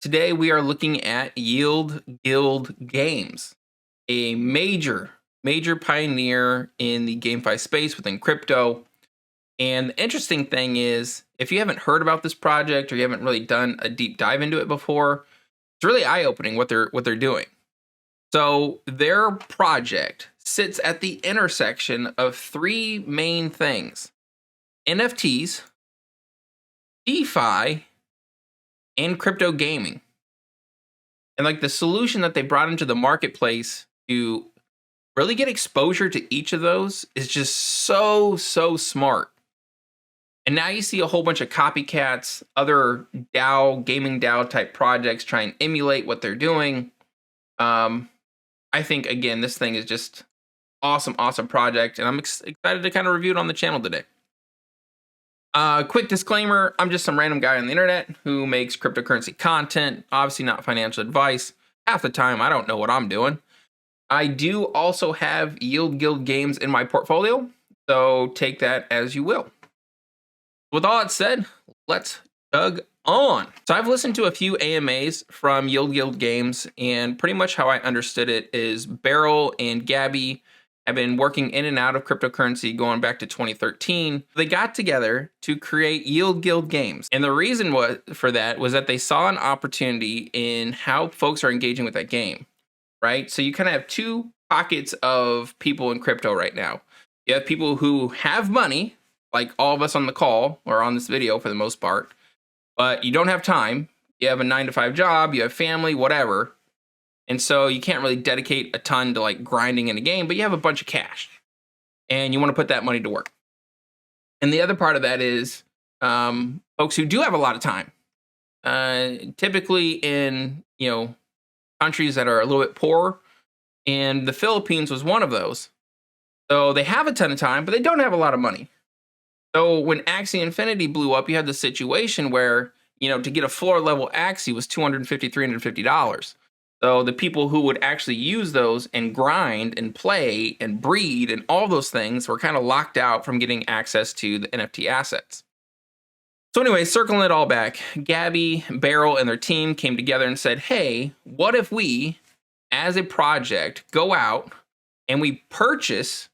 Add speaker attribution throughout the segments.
Speaker 1: Today we are looking at Yield Guild Games, a major pioneer in the GameFi space within crypto. And the interesting thing is, if you haven't heard about this project or you haven't really done a deep dive into it before, it's really eye-opening what they're doing. So their project sits at the intersection of three main things: NFTs, DeFi, and crypto gaming. And like the solution that they brought into the marketplace to really get exposure to each of those is just so smart. And now you see a whole bunch of copycats, other gaming DAO type projects try and emulate what they're doing. I think, again, this thing is just awesome project, and I'm excited to kind of review it on the channel today. Quick disclaimer, I'm just some random guy on the internet who makes cryptocurrency content, obviously not financial advice. Half the time, I don't know what I'm doing. I do also have Yield Guild games in my portfolio, so take that as you will. With all that said, let's chug on. So I've listened to a few AMAs from Yield Guild games, and pretty much how I understood it is Beryl and Gabby have been working in and out of cryptocurrency going back to 2013. They got together to create Yield Guild games. And the reason for that was that they saw an opportunity in how folks are engaging with that game, right? So you kind of have two pockets of people in crypto right now. You have people who have money, like all of us on the call or on this video for the most part, but you don't have time. You have a 9-to-5 job, you have family, whatever. And so you can't really dedicate a ton to like grinding in a game, but you have a bunch of cash and you want to put that money to work. And the other part of that is folks who do have a lot of time, typically in, countries that are a little bit poorer, and the Philippines was one of those. So they have a ton of time, but they don't have a lot of money. So when Axie Infinity blew up, you had the situation where, to get a floor level Axie was $250, $350. So the people who would actually use those and grind and play and breed and all those things were kind of locked out from getting access to the NFT assets. So anyway, circling it all back, Gabby, Beryl, and their team came together and said, hey, what if we, as a project, go out and we purchase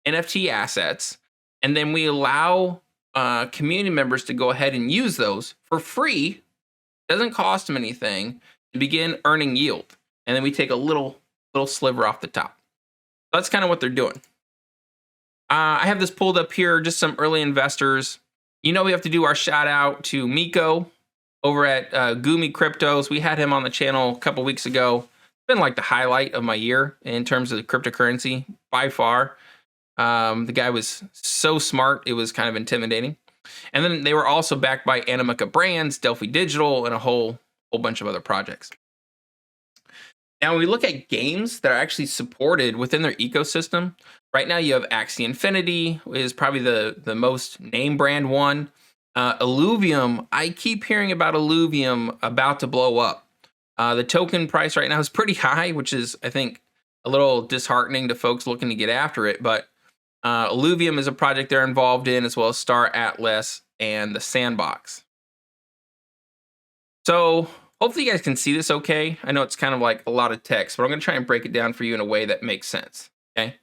Speaker 1: NFT assets, and then we allow community members to go ahead and use those for free, doesn't cost them anything, to begin earning yield. And then we take a little sliver off the top. So that's kind of what they're doing. I have this pulled up here, just some early investors. We have to do our shout out to Miko over at Gumi Cryptos. We had him on the channel a couple weeks ago. It's been like the highlight of my year in terms of cryptocurrency by far. The guy was so smart, it was kind of intimidating. And then they were also backed by Animica Brands, Delphi Digital, and a whole bunch of other projects. Now, when we look at games that are actually supported within their ecosystem, right now you have Axie Infinity, is probably the most name brand one. Illuvium, I keep hearing about Illuvium about to blow up. The token price right now is pretty high, which is, I think, a little disheartening to folks looking to get after it. But Illuvium is a project they're involved in, as well as Star Atlas and the Sandbox. So hopefully you guys can see this okay. I know it's kind of like a lot of text, but I'm going to try and break it down for you in a way that makes sense, okay?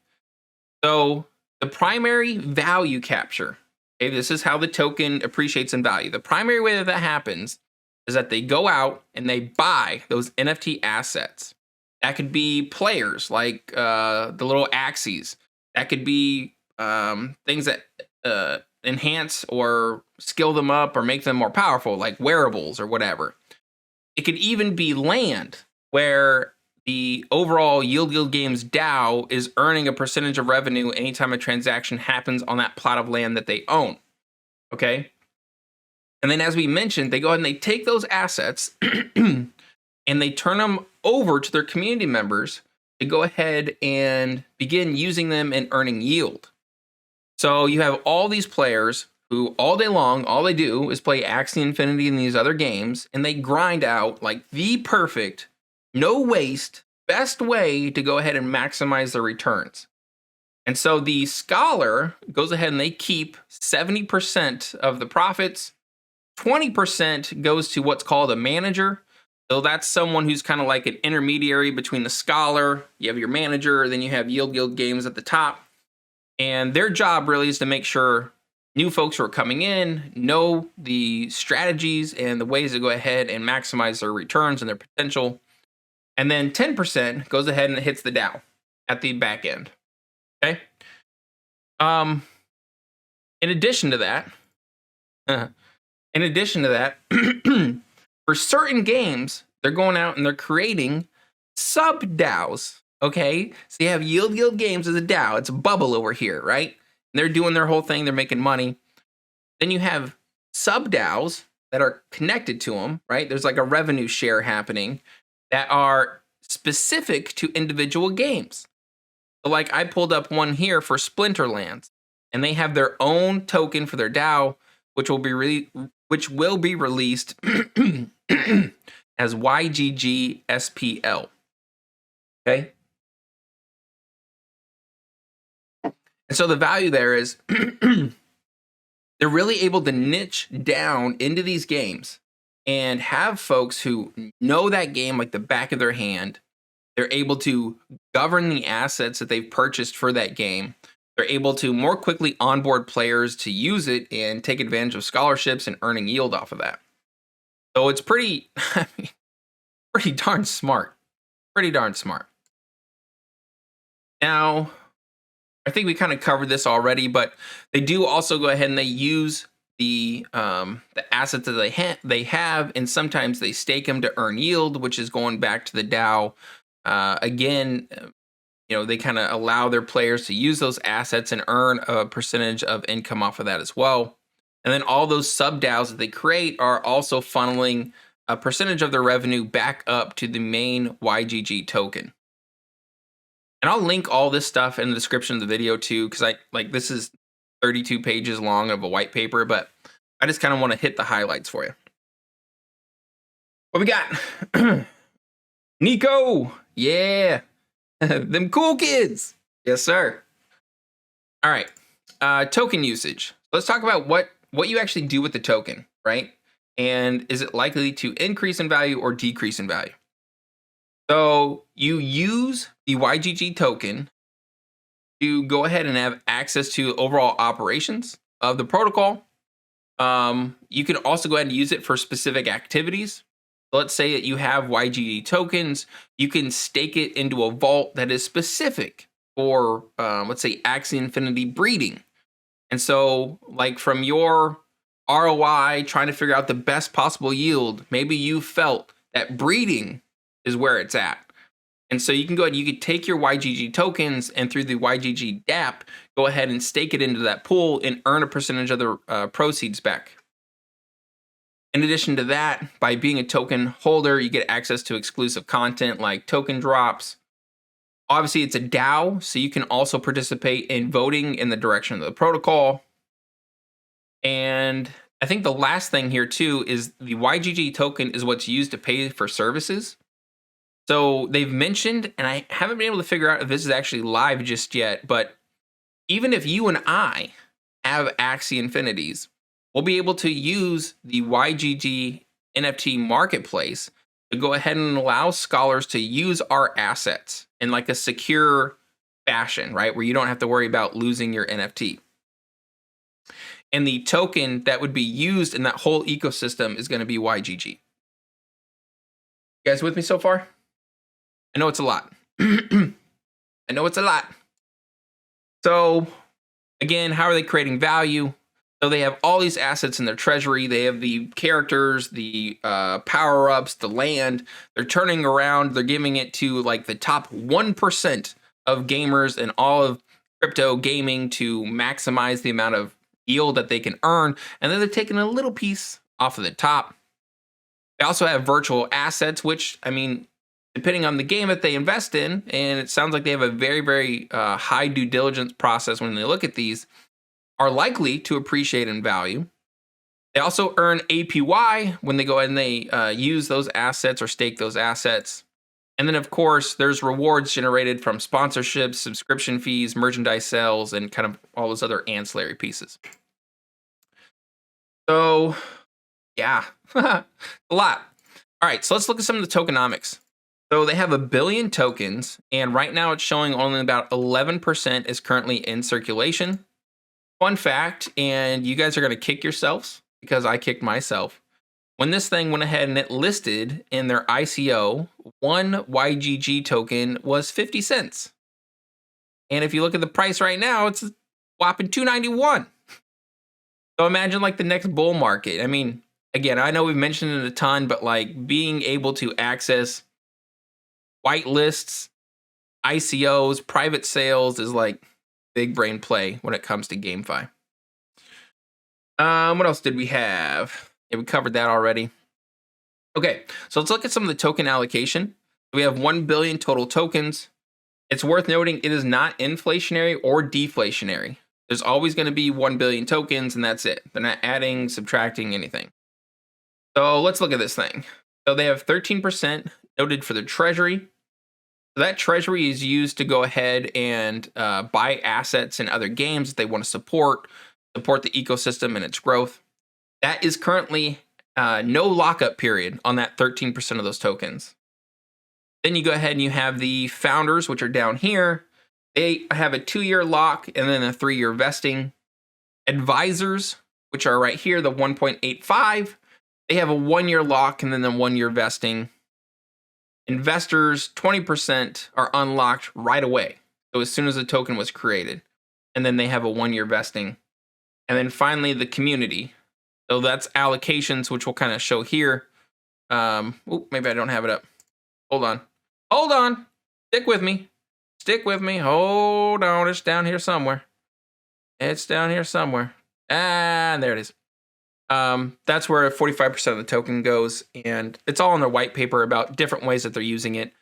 Speaker 1: So the primary value capture, okay, this is how the token appreciates in value. The primary way that happens is that they go out and they buy those NFT assets. That could be players like the little Axies. That could be things that enhance or skill them up or make them more powerful, like wearables or whatever. It could even be land, where the overall Yield Guild Games DAO is earning a percentage of revenue anytime a transaction happens on that plot of land that they own. Okay? And then, as we mentioned, they go ahead and they take those assets and they turn them over to their community members to go ahead and begin using them and earning yield. So you have all these players who all day long, all they do is play Axie Infinity and these other games, and they grind out like the perfect, no waste, best way to go ahead and maximize their returns. And so the scholar goes ahead and they keep 70% of the profits. 20% goes to what's called a manager. So that's someone who's kind of like an intermediary between the scholar, you have your manager, then you have Yield Games at the top. And their job really is to make sure new folks who are coming in know the strategies and the ways to go ahead and maximize their returns and their potential. And then 10% goes ahead and hits the DAO at the back end. Okay. In addition to that, for certain games, they're going out and they're creating sub DAOs. Okay, so you have Yield Games as a DAO. It's a bubble over here, right? And they're doing their whole thing. They're making money. Then you have sub DAOs that are connected to them, right? There's like a revenue share happening that are specific to individual games. So like I pulled up one here for Splinterlands, and they have their own token for their DAO, which will be released as YGG SPL. Okay. And so the value there is they're really able to niche down into these games and have folks who know that game like the back of their hand. They're able to govern the assets that they've purchased for that game. They're able to more quickly onboard players to use it and take advantage of scholarships and earning yield off of that. So it's pretty darn smart. Pretty darn smart. Now, I think we kind of covered this already, but they do also go ahead and they use the assets that they have, and sometimes they stake them to earn yield, which is going back to the DAO. Again, they kind of allow their players to use those assets and earn a percentage of income off of that as well. And then all those sub DAOs that they create are also funneling a percentage of their revenue back up to the main YGG token. And I'll link all this stuff in the description of the video too, because this is 32 pages long of a white paper, but I just kind of want to hit the highlights for you. What we got? Nico, yeah, them cool kids, yes sir. All right, token usage. Let's talk about what you actually do with the token, right? And is it likely to increase in value or decrease in value? So you use the YGG token to go ahead and have access to overall operations of the protocol. You can also go ahead and use it for specific activities. So let's say that you have YGG tokens. You can stake it into a vault that is specific for, let's say, Axie Infinity breeding. And so, like from your ROI, trying to figure out the best possible yield, maybe you felt that breeding is where it's at. And so you can go ahead, you could take your YGG tokens and through the YGG DApp, go ahead and stake it into that pool and earn a percentage of the proceeds back. In addition to that, by being a token holder, you get access to exclusive content like token drops. Obviously, it's a DAO, so you can also participate in voting in the direction of the protocol. And I think the last thing here too is the YGG token is what's used to pay for services. So they've mentioned, and I haven't been able to figure out if this is actually live just yet, but even if you and I have Axie Infinities, we'll be able to use the YGG NFT marketplace to go ahead and allow scholars to use our assets in like a secure fashion, right? Where you don't have to worry about losing your NFT. And the token that would be used in that whole ecosystem is going to be YGG. You guys with me so far? I know it's a lot. I know it's a lot. So again, how are they creating value? So they have all these assets in their treasury. They have the characters, the power-ups, the land. They're turning around. They're giving it to like the top 1% of gamers in all of crypto gaming to maximize the amount of yield that they can earn. And then they're taking a little piece off of the top. They also have virtual assets, which, I mean, depending on the game that they invest in, and it sounds like they have a very, very high due diligence process when they look at these, are likely to appreciate in value. They also earn APY when they go ahead and they use those assets or stake those assets. And then, of course, there's rewards generated from sponsorships, subscription fees, merchandise sales, and kind of all those other ancillary pieces. So, yeah, a lot. All right, so let's look at some of the tokenomics. So they have 1 billion tokens, and right now it's showing only about 11% is currently in circulation. Fun fact, and you guys are going to kick yourselves because I kicked myself. When this thing went ahead and it listed in their ICO, one YGG token was 50 cents. And if you look at the price right now, it's a whopping 291. So imagine like the next bull market. I mean, again, I know we've mentioned it a ton, but like being able to access white lists, ICOs, private sales is like big brain play when it comes to GameFi. What else did we have? Yeah, we covered that already. Okay, so let's look at some of the token allocation. We have 1 billion total tokens. It's worth noting it is not inflationary or deflationary. There's always going to be 1 billion tokens, and that's it. They're not adding, subtracting, anything. So let's look at this thing. So they have 13% noted for the treasury. So that treasury is used to go ahead and buy assets in other games that they want to support the ecosystem and its growth. That is currently no lockup period on that 13% of those tokens. Then you go ahead and you have the founders, which are down here. They have a 2-year lock and then a 3-year vesting. Advisors, which are right here, the 1.85, they have a 1-year lock and then a 1-year vesting. Investors, 20% are unlocked right away. So as soon as the token was created. And then they have a 1-year vesting. And then finally, the community. So that's allocations, which we'll kind of show here. Maybe I don't have it up. Hold on. Stick with me. Hold on. It's down here somewhere. And there it is. That's where 45% of the token goes. And it's all in their white paper about different ways that they're using it.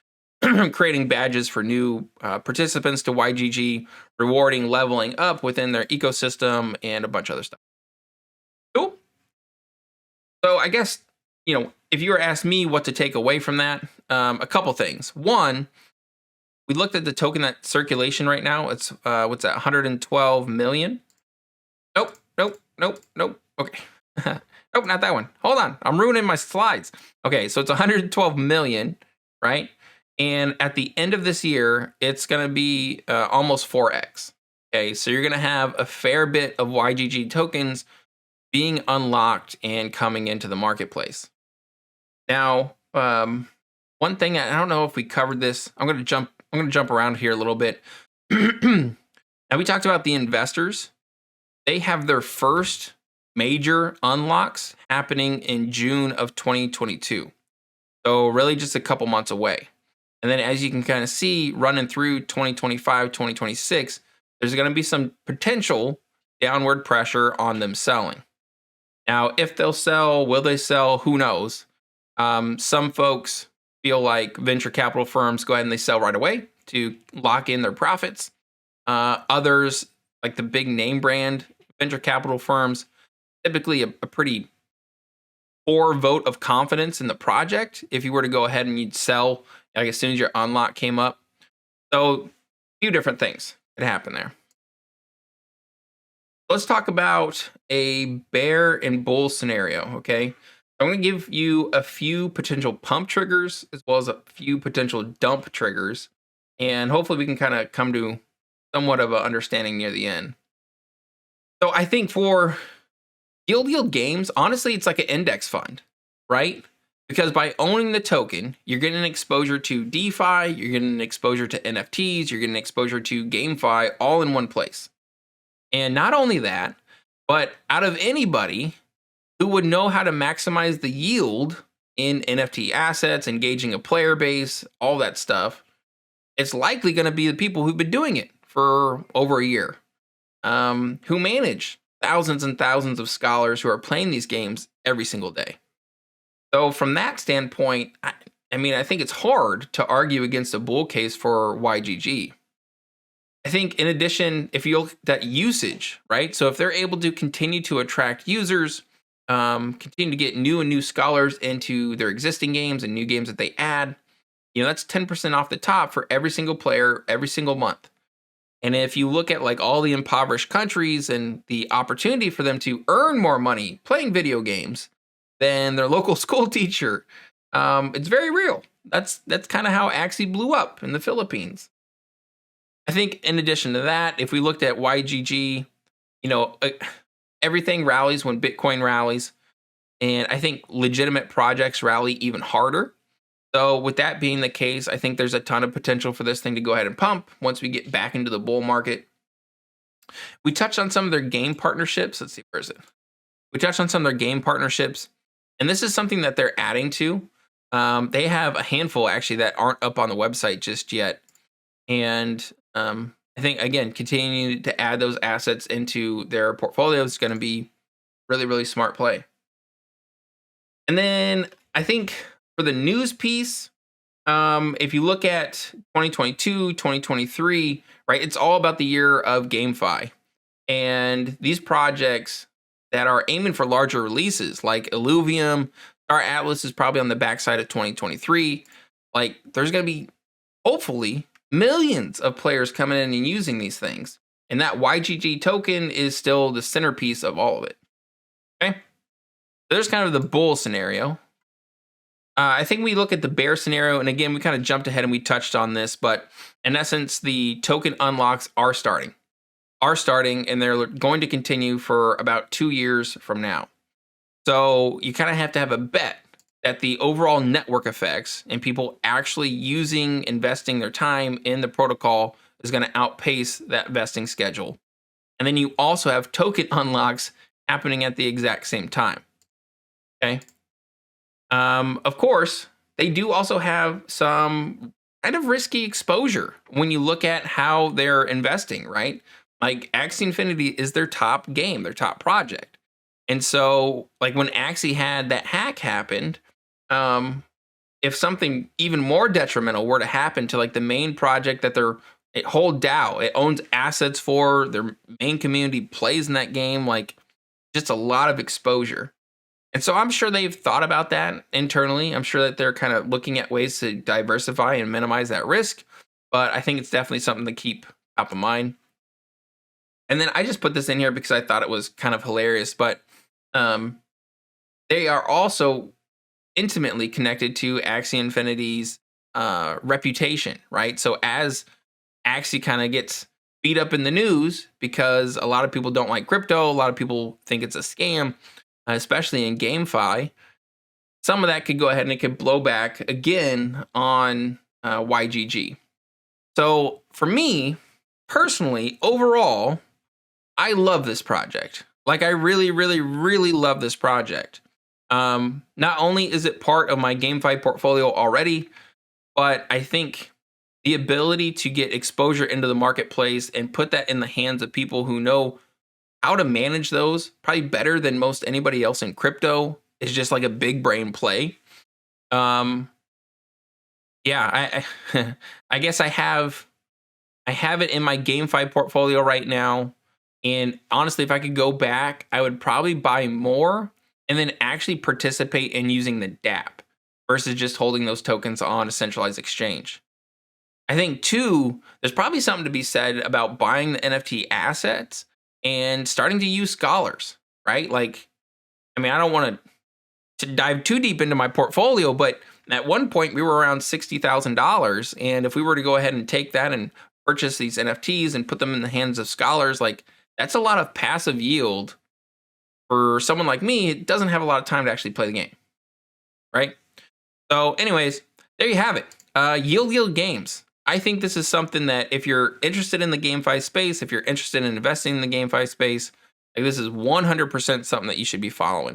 Speaker 1: Creating badges for new participants to YGG, rewarding leveling up within their ecosystem, and a bunch of other stuff. Cool. So I guess, if you were asked me what to take away from that, a couple things. One, we looked at the token that circulation right now. It's what's that? 112 million. Nope. Okay. Nope, not that one. Hold on. I'm ruining my slides. Okay, so it's 112 million, right? And at the end of this year, it's going to be almost 4x. Okay, so you're going to have a fair bit of YGG tokens being unlocked and coming into the marketplace. Now, one thing, I don't know if we covered this. I'm going to jump around here a little bit. Now, we talked about the investors. They have their first major unlocks happening in June of 2022. So really just a couple months away. And then as you can kind of see, running through 2025, 2026, there's going to be some potential downward pressure on them selling. Now, if they'll sell, will they sell? Who knows? Some folks feel like venture capital firms go ahead and they sell right away to lock in their profits. Others, like the big name brand venture capital firms, typically a pretty poor vote of confidence in the project if you were to go ahead and you'd sell like as soon as your unlock came up. So a few different things that happen there. Let's talk about a bear and bull scenario, okay? I'm going to give you a few potential pump triggers as well as a few potential dump triggers, and hopefully we can kind of come to somewhat of an understanding near the end. So I think for yield games, honestly, it's like an index fund, right? Because by owning the token, you're getting exposure to DeFi, you're getting exposure to NFTs, you're getting exposure to GameFi all in one place. And not only that, but out of anybody who would know how to maximize the yield in NFT assets, engaging a player base, all that stuff, it's likely going to be the people who've been doing it for over a year, who manage thousands and thousands of scholars who are playing these games every single day. So from that standpoint, I think it's hard to argue against a bull case for YGG. I think in addition, if you look at usage, right? So if they're able to continue to attract users, continue to get new scholars into their existing games and new games that they add, that's 10% off the top for every single player every single month. And if you look at like all the impoverished countries and the opportunity for them to earn more money playing video games than their local school teacher, It's very real. That's kind of how Axie blew up in the Philippines. I think in addition to that, if we looked at YGG, everything rallies when Bitcoin rallies. And I think legitimate projects rally even harder. So with that being the case, I think there's a ton of potential for this thing to go ahead and pump once we get back into the bull market. We touched on some of their game partnerships. Let's see, where is it? We touched on some of their game partnerships. And this is something that they're adding to. They have a handful actually that aren't up on the website just yet. And I think, again, continuing to add those assets into their portfolio is going to be really, really smart play. And then I think for the news piece, if you look at 2022, 2023, right, it's all about the year of GameFi. And these projects that are aiming for larger releases like Illuvium, Star Atlas is probably on the backside of 2023. Like, there's going to be, hopefully, millions of players coming in and using these things. And that YGG token is still the centerpiece of all of it. Okay? There's kind of the bull scenario. I think we look at the bear scenario, and again, we kind of jumped ahead and we touched on this, but in essence, the token unlocks are starting, and they're going to continue for about 2 years from now. So you kind of have to have a bet that the overall network effects and people actually investing their time in the protocol is going to outpace that vesting schedule. And then you also have token unlocks happening at the exact same time. Okay. Of course, they do also have some kind of risky exposure when you look at how they're investing, right? Like Axie Infinity is their top game, their top project. And so, like when Axie had that hack happened, if something even more detrimental were to happen to like the main project that it whole DAO, it owns assets for, their main community plays in that game, like just a lot of exposure. And so I'm sure they've thought about that internally. I'm sure that they're kind of looking at ways to diversify and minimize that risk. But I think it's definitely something to keep top of mind. And then I just put this in here because I thought it was kind of hilarious. But they are also intimately connected to Axie Infinity's reputation, right? So as Axie kind of gets beat up in the news because a lot of people don't like crypto, a lot of people think it's a scam, especially in GameFi, some of that could go ahead and it could blow back again on YGG. So for me, personally, overall, I love this project. Like I really, really, really love this project. Not only is it part of my GameFi portfolio already, but I think the ability to get exposure into the marketplace and put that in the hands of people who know how to manage those probably better than most anybody else in crypto is just like a big brain play. I I guess I have it in my GameFi portfolio right now. And honestly, if I could go back, I would probably buy more and then actually participate in using the dApp versus just holding those tokens on a centralized exchange. I think too, there's probably something to be said about buying the NFT assets and starting to use scholars, right? Like, I mean, I don't want to dive too deep into my portfolio, but at one point we were around $60,000. And if we were to go ahead and take that and purchase these NFTs and put them in the hands of scholars, like that's a lot of passive yield for someone like me. It doesn't have a lot of time to actually play the game, right? So anyways, there you have it. Yield Games. I think this is something that if you're interested in the GameFi space, if you're interested in investing in the GameFi space, like this is 100% something that you should be following.